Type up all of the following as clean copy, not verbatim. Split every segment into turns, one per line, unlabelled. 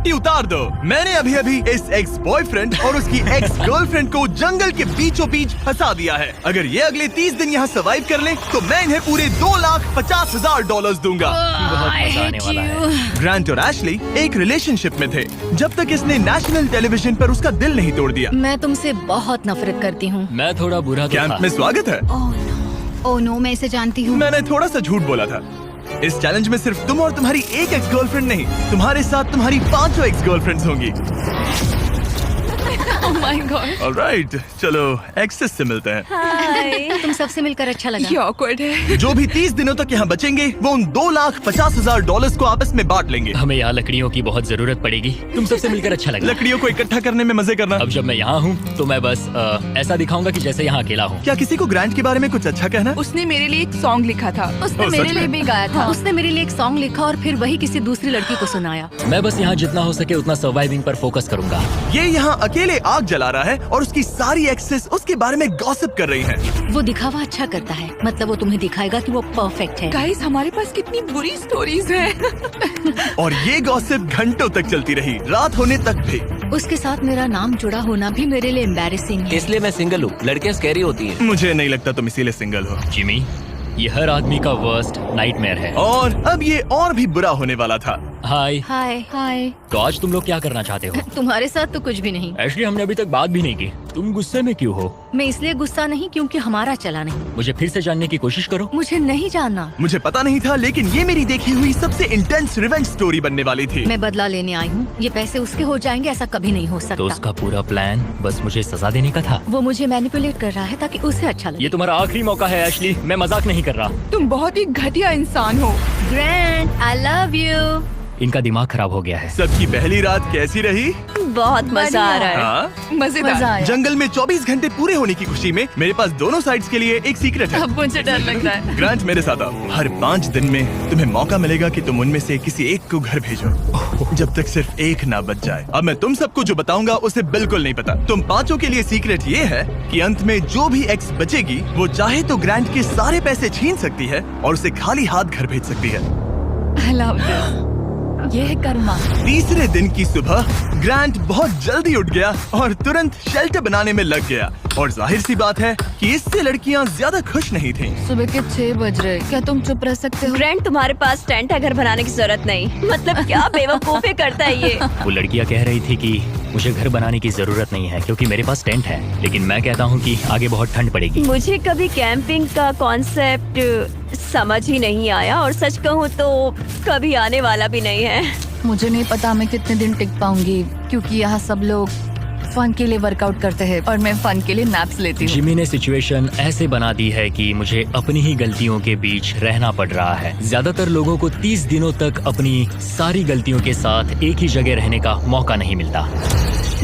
पट्टी उतार दो। मैंने अभी अभी इस एक्स बॉयफ्रेंड और उसकी एक्स गर्लफ्रेंड को जंगल के बीचों बीच फंसा दिया है। अगर ये अगले 30 दिन यहाँ सर्वाइव कर ले तो मैं इन्हें पूरे $2,50,000 दूंगा।
बहुत मजा आने वाला है।
ग्रांट और एशली एक रिलेशनशिप में थे जब तक इसने नेशनल टेलीविजन पर उसका दिल नहीं तोड़ दिया।
मैं तुमसे बहुत नफरत करती हूँ।
मैं थोड़ा बुरा तो
कैंप
था।
में स्वागत है।
ओह नो, मैं इसे जानती हूँ।
मैंने थोड़ा सा झूठ बोला था। इस चैलेंज में सिर्फ तुम और तुम्हारी एक एक्स गर्लफ्रेंड नहीं, तुम्हारे साथ तुम्हारी 5 एक्स गर्लफ्रेंड्स होंगी।
Oh my God.
ऑलराइट, चलो एक्सेस से मिलते हैं।
तुम सबसे मिलकर अच्छा लगा।
ये awkward है।
जो भी 30 दिनों तक यहाँ बचेंगे वो उन $2,50,000 को आपस में बांट लेंगे।
हमें यहाँ लकड़ियों की बहुत जरूरत पड़ेगी। तुम सबसे मिलकर अच्छा लगा।
लकड़ियों को इकट्ठा करने में मजे करना।
अब जब मैं यहाँ हूँ तो मैं बस ऐसा दिखाऊंगा कि जैसे यहाँ अकेला हूँ।
क्या किसी को ग्रांट के बारे में कुछ अच्छा कहना?
उसने मेरे लिए एक सॉन्ग लिखा था।
उसने
ओह,
मेरे
सच
लिए
में?
भी गाया था। उसने मेरे लिए एक सॉन्ग लिखा और फिर वही किसी दूसरी लड़की को सुनाया।
मैं बस यहाँ जितना हो सके उतना सर्वाइविंग पर फोकस करूंगा।
ये यहाँ अकेले आग जला रहा है और उसकी सारी एक्सेस उसके बारे में गॉसिप कर रही हैं।
वो दिखावा अच्छा करता है, मतलब वो तुम्हें दिखाएगा कि वो परफेक्ट है।
गाइस, हमारे पास कितनी बुरी स्टोरीज हैं।
और ये गॉसिप घंटों तक चलती रही, रात होने तक भी।
उसके साथ मेरा नाम जुड़ा होना भी मेरे लिए एम्बैरेसिंग है।
इसलिए मैं सिंगल हूँ। लड़कियाँ स्कैरी होती हैं।
मुझे नहीं लगता तुम इसीलिए सिंगल हो।
जिमी, ये हर आदमी का वर्स्ट नाइटमेयर है।
और अब ये और भी बुरा होने वाला था।
हाय।
हाय हाय।
तो आज तुम लोग क्या करना चाहते हो?
तुम्हारे साथ तो कुछ भी नहीं।
एक्चुअली हमने अभी तक बात भी नहीं की। तुम गुस्से में क्यों हो?
मैं इसलिए गुस्सा नहीं क्योंकि हमारा चला नहीं।
मुझे फिर से जानने की कोशिश करो।
मुझे नहीं जानना।
मुझे पता नहीं था, लेकिन ये मेरी देखी हुई सबसे इंटेंस रिवेंज स्टोरी बनने वाली थी।
मैं बदला लेने आई हूँ। ये पैसे उसके हो जाएंगे ऐसा कभी नहीं हो
तो
सकता।
उसका पूरा प्लान बस मुझे सजा देने का था।
वो मुझे मैनिपुलेट कर रहा है ताकि उसे अच्छा लगे।
ये तुम्हारा आखिरी मौका है एशली, मैं मजाक नहीं कर रहा।
तुम बहुत ही घटिया इंसान हो।
Grand, I love you.
इनका दिमाग खराब हो गया है।
सबकी पहली रात कैसी रही?
बहुत मजा आ रहा है।
हाँ?
मजेदार।
मजा आया।
जंगल में 24 घंटे पूरे होने की खुशी में मेरे पास दोनों साइड्स के लिए एक सीक्रेट है।
अब मुझे डर लग रहा है।
ग्रांट, मेरे साथ आओ। हर 5 दिन में तुम्हें मौका मिलेगा कि तुम उनमें से किसी एक को घर भेजो, जब तक सिर्फ एक ना बच जाए। अब मैं तुम सबको जो बताऊंगा उसे बिल्कुल नहीं पता। तुम 5 के लिए सीक्रेट ये है कि अंत में जो भी एक्स बचेगी वो चाहे तो ग्रांट के सारे पैसे छीन सकती है और उसे खाली हाथ घर भेज सकती है।
I love this. ये है कर्मा।
तीसरे दिन की सुबह ग्रांट बहुत जल्दी उठ गया और तुरंत शेल्टर बनाने में लग गया। और जाहिर सी बात है कि इससे लड़कियां ज्यादा खुश नहीं थीं।
सुबह के 6 बज रहे, क्या तुम चुप रह सकते हो?
ग्रैंड, तुम्हारे पास टेंट है, घर बनाने की जरूरत नहीं। मतलब क्या बेवकूफी करता है ये।
वो लड़कियां कह रही थी कि मुझे घर बनाने की जरूरत नहीं है क्योंकि मेरे पास टेंट है, लेकिन मैं कहता हूँ कि आगे बहुत ठंड पड़ेगी।
मुझे कभी कैंपिंग का कॉन्सेप्ट समझ ही नहीं आया और सच कहूँ तो कभी आने वाला भी नहीं है।
मुझे नहीं पता मैं कितने दिन टिक पाऊंगी क्योंकि यहाँ सब लोग फन के लिए वर्कआउट करते हैं और मैं फन के लिए नैप्स लेती हूँ।
जिमी ने सिचुएशन ऐसे बना दी है कि मुझे अपनी ही गलतियों के बीच रहना पड़ रहा है। ज्यादातर लोगों को 30 दिनों तक अपनी सारी गलतियों के साथ एक ही जगह रहने का मौका नहीं मिलता।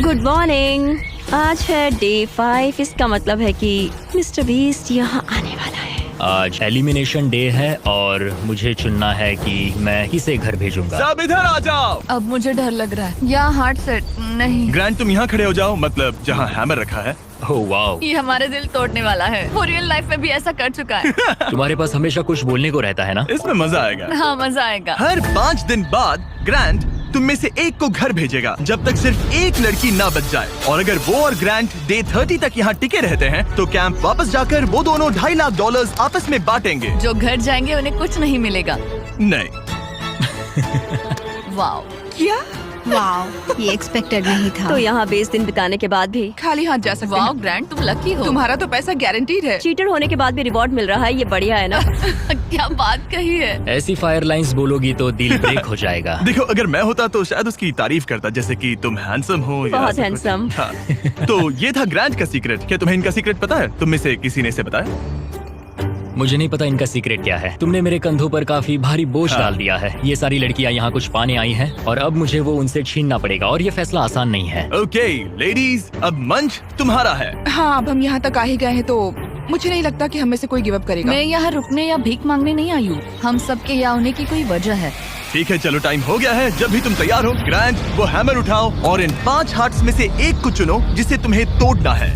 Good morning. आज है डे 5। इसका मतलब है कि मिस्टर बीस्ट यहाँ आने वाला है।
आज एलिमिनेशन डे है और मुझे चुनना है कि मैं किसे घर भेजूंगा।
सब इधर आ जाओ।
अब मुझे डर लग रहा है। यहाँ हार्ट सेट नहीं।
ग्रांट, तुम यहाँ खड़े हो जाओ, मतलब जहाँ हैमर रखा है।
ओह वाओ,
ये हमारे दिल तोड़ने वाला है। वो रियल लाइफ में भी ऐसा कर चुका है।
तुम्हारे पास हमेशा कुछ बोलने को रहता है ना।
इसमें मजा आएगा।
हाँ, मजा आएगा।
हर 5 दिन बाद ग्रांट तुम में से एक को घर भेजेगा जब तक सिर्फ एक लड़की ना बच जाए। और अगर वो और ग्रांट डे 30 तक यहाँ टिके रहते हैं तो कैंप वापस जाकर वो दोनों $2.5 लाख आपस में बांटेंगे।
जो घर जाएंगे उन्हें कुछ नहीं मिलेगा।
नहीं।
वाओ।
क्या?
वाओ, ये एक्सपेक्टेड नहीं था। तो यहाँ 20 दिन बिताने के बाद भी
खाली हाथ जा सकते
वाओ
हैं।
ग्रैंड, तुम लकी हो।
तुम्हारा तो पैसा गारंटीड है।
चीटर होने के बाद भी रिवॉर्ड मिल रहा है, ये बढ़िया है ना।
क्या बात कही है।
ऐसी फायर लाइंस बोलोगी तो दिल ब्रेक हो जाएगा।
देखो, अगर मैं होता तो शायद उसकी तारीफ करता, जैसे कि तुम हैंडसम हो या
बहुत
ऐसा कुछ।
हैंडसम।
हाँ। तो ये था ग्रांट का सीक्रेट। क्या तुम्हें इनका सीक्रेट पता है? तुम में से किसी ने इसे बताया?
मुझे नहीं पता इनका सीक्रेट क्या है। तुमने मेरे कंधों पर काफी भारी बोझ
हाँ।
डाल दिया है। ये सारी लड़कियां यहाँ कुछ पाने आई हैं और अब मुझे वो उनसे छीनना पड़ेगा और ये फैसला आसान नहीं है।
ओके लेडीज, अब मंच तुम्हारा है।
हाँ, अब हम यहाँ तक आ ही गए हैं तो मुझे नहीं लगता कि हमें से कोई गिव अप करेगा।
मैं यहाँ रुकने या भीख मांगने नहीं आई हूँ। हम सबके यहाँ होने की कोई वजह है।
ठीक है, चलो टाइम हो गया है। जब भी तुम तैयार हो ग्रांट, वो हैमर उठाओ और इन 5 हार्ट्स में से एक को चुनो जिसे तुम्हें तोड़ना है।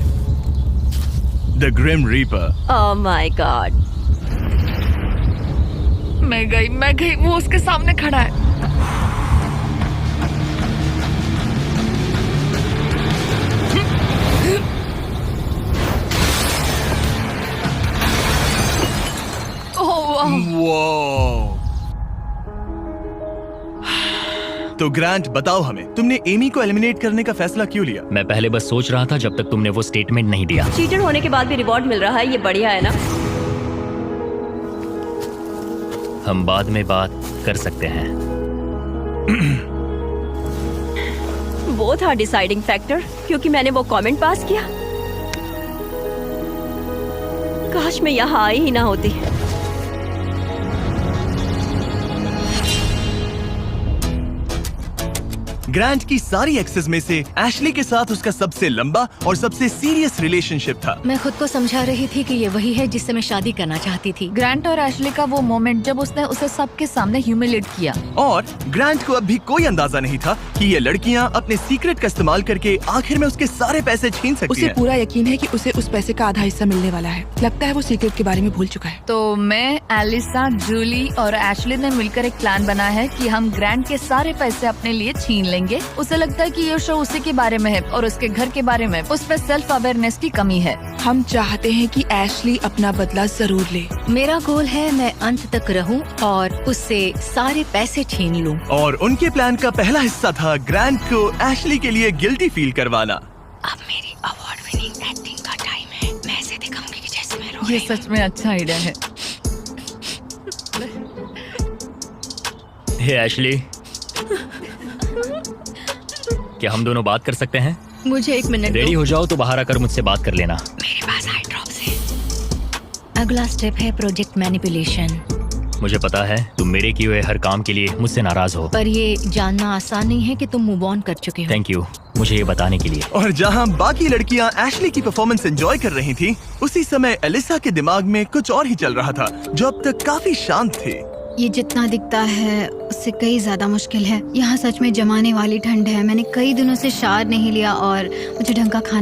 The grim reaper.
Oh my god.
मैं गई, वो उसके सामने खड़ा है।
तो ग्रांट बताओ हमें, तुमने एमी को एलिमिनेट करने का फैसला क्यों लिया?
मैं पहले बस सोच रहा था जब तक तुमने वो स्टेटमेंट नहीं दिया।
चीटर होने के बाद भी रिवॉर्ड मिल रहा है, ये बढ़िया है ना?
हम बाद में बात कर सकते हैं।
वो था डिसाइडिंग फैक्टर, क्योंकि मैंने वो कमेंट पास किया। काश मैं यहाँ आई ही ना होती।
ग्रांट की सारी एक्सेस में से एशली के साथ उसका सबसे लंबा और सबसे सीरियस रिलेशनशिप था।
मैं खुद को समझा रही थी कि ये वही है जिससे मैं शादी करना चाहती थी।
ग्रांट और एशली का वो मोमेंट जब उसने उसे सबके सामने ह्यूमिलेट किया।
और ग्रांट को अब भी कोई अंदाजा नहीं था कि ये लड़कियां अपने सीक्रेट का इस्तेमाल करके आखिर में उसके सारे पैसे छीन सकती
उसे
हैं।
पूरा यकीन है कि उसे उस पैसे का आधा हिस्सा मिलने वाला है। लगता है वो सीक्रेट के बारे में भूल चुका है।
तो मैं, एलिसा, जूली और एशली ने मिलकर एक प्लान बना है कि हम ग्रांट के सारे पैसे अपने लिए छीन लेंगे। उसे लगता है कि ये शो उसी के बारे में है और उसके घर के बारे में। उसमें सेल्फ अवेयरनेस की कमी है।
हम चाहते हैं कि एशली अपना बदला जरूर ले।
मेरा गोल है मैं अंत तक रहूं और उससे सारे पैसे छीन लूं।
और उनके प्लान का पहला हिस्सा था ग्रांट को एशली के लिए गिल्टी फील करवाना।
अब मेरी अवार्ड विनिंग एक्टिंग का टाइम है। मैं ऐसे दिखाऊंगी कि जैसे मैं रो
ये
रही हूं।
सच में अच्छा आइडिया है।
हे एशली, क्या हम दोनों बात कर सकते हैं?
मुझे 1 मिनट
रेडी
दो।
हो जाओ तो बाहर आकर मुझसे बात कर लेना।
मेरे पास आई ड्रॉप्स है। अगला स्टेप है प्रोजेक्ट मैनिपुलेशन।
मुझे पता है तुम मेरे किए हुए हर काम के लिए मुझसे नाराज हो।
पर ये जानना आसान नहीं है कि तुम मूव ऑन कर चुके हो।
थैंक यू मुझे ये बताने के लिए।
और जहां बाकी लड़कियां एशली की परफॉर्मेंस एंजॉय कर रही थी, उसी समय एलिसा के दिमाग में कुछ और ही चल रहा था, जो अब तक काफी शांत थी।
ये जितना दिखता है उससे कई ज्यादा मुश्किल है। यहाँ सच में जमाने वाली ठंड है। मैंने कई दिनों से शावर नहीं लिया और मुझे ढंग का खाना